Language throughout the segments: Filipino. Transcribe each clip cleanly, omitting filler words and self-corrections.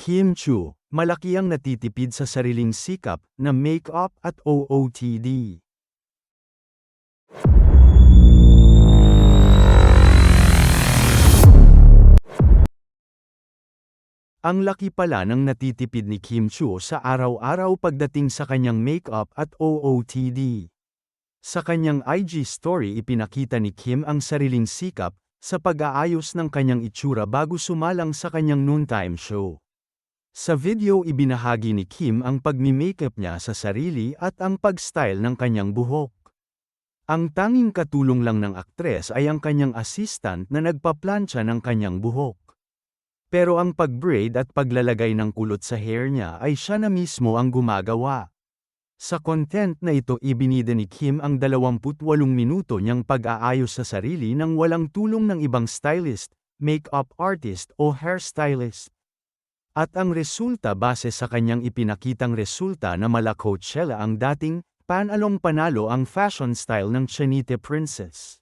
Kim Chu, malaki ang natitipid sa sariling sikap na make-up at OOTD. Ang laki pala ng natitipid ni Kim Chu sa araw-araw pagdating sa kanyang make-up at OOTD. Sa kanyang IG story ipinakita ni Kim ang sariling sikap sa pag-aayos ng kanyang itsura bago sumalang sa kanyang noontime show. Sa video ibinahagi ni Kim ang pagmi-makeup niya sa sarili at ang pag-style ng kanyang buhok. Ang tanging katulong lang ng aktres ay ang kanyang assistant na nagpaplantsa ng kanyang buhok. Pero ang pag-braid at paglalagay ng kulot sa hair niya ay siya na mismo ang gumagawa. Sa content na ito ibinida ni Kim ang 28 minuto niyang pag-aayos sa sarili nang walang tulong ng ibang stylist, makeup artist o hairstylist. At ang resulta base sa kanyang ipinakitang resulta na mala Coachella ang dating panalong-panalo ang fashion style ng Chinite Princess.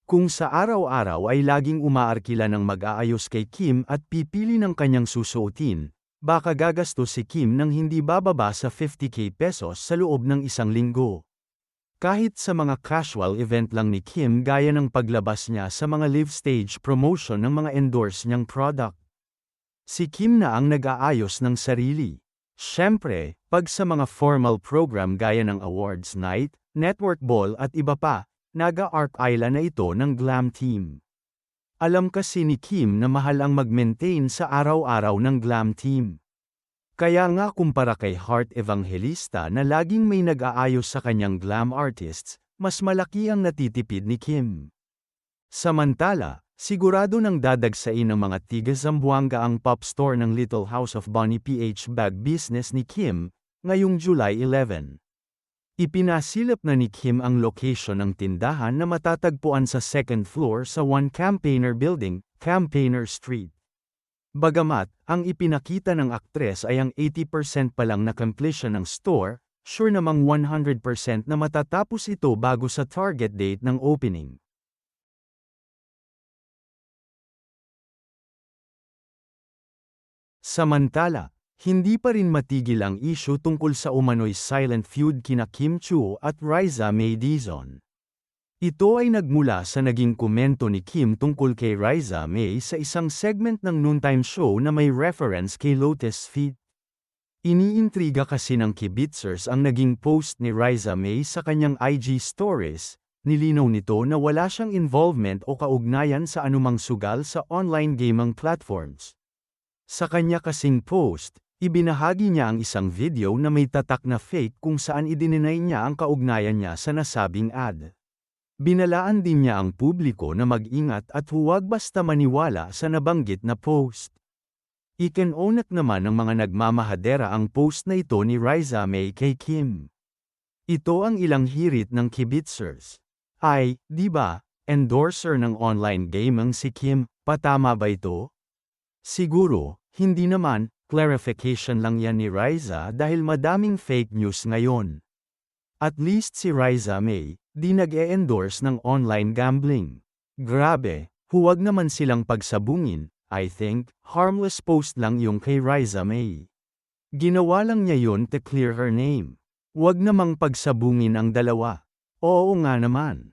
Kung sa araw-araw ay laging umaarkila ng mag-aayos kay Kim at pipili ng kanyang susuotin, baka gagastos si Kim ng hindi bababa sa 50k pesos sa loob ng isang linggo. Kahit sa mga casual event lang ni Kim gaya ng paglabas niya sa mga live stage promotion ng mga endorse niyang product. Si Kim na ang nag-aayos ng sarili. Siyempre, pag sa mga formal program gaya ng awards night, network ball at iba pa, naga-arkila na ito ng glam team. Alam kasi ni Kim na mahal ang mag-maintain sa araw-araw ng glam team. Kaya nga kumpara kay Heart Evangelista na laging may nag-aayos sa kanyang glam artists, mas malaki ang natitipid ni Kim. Samantala, sigurado nang dadagsain ng mga tiga-Zamboanga ang pop store ng Little House of Bonnie PH bag business ni Kim, ngayong July 11. Ipinasilip na ni Kim ang location ng tindahan na matatagpuan sa second floor sa One Campaigner Building, Campaigner Street. Bagamat, ang ipinakita ng aktres ay ang 80% pa lang na completion ng store, sure namang 100% na matatapos ito bago sa target date ng opening. Samantala, hindi pa rin matigil ang issue tungkol sa umano'y silent feud kina Kim Chu at Riza May Dizon. Ito ay nagmula sa naging komento ni Kim tungkol kay Riza May sa isang segment ng noontime show na may reference kay Lotus Feet. Iniintriga kasi ng kibitzers ang naging post ni Riza May sa kanyang IG stories, nilinaw nito na wala siyang involvement o kaugnayan sa anumang sugal sa online gaming platforms. Sa kanya kasing post, ibinahagi niya ang isang video na may tatak na fake kung saan idininay niya ang kaugnayan niya sa nasabing ad. Binalaan din niya ang publiko na mag-ingat at huwag basta maniwala sa nabanggit na post. Ikinoonak naman ng mga nagmamahadera ang post na ito ni Riza May kay Kim. Ito ang ilang hirit ng kibitzers. Ay, di ba, endorser ng online gaming si Kim, patama ba ito? Siguro, hindi naman, clarification lang yan ni Riza dahil madaming fake news ngayon. At least si Riza May, di nag-e-endorse ng online gambling. Grabe, huwag naman silang pagsabungin, I think, harmless post lang yung kay Riza May. Ginawa lang niya yun to clear her name. Huwag namang pagsabungin ang dalawa. Oo nga naman.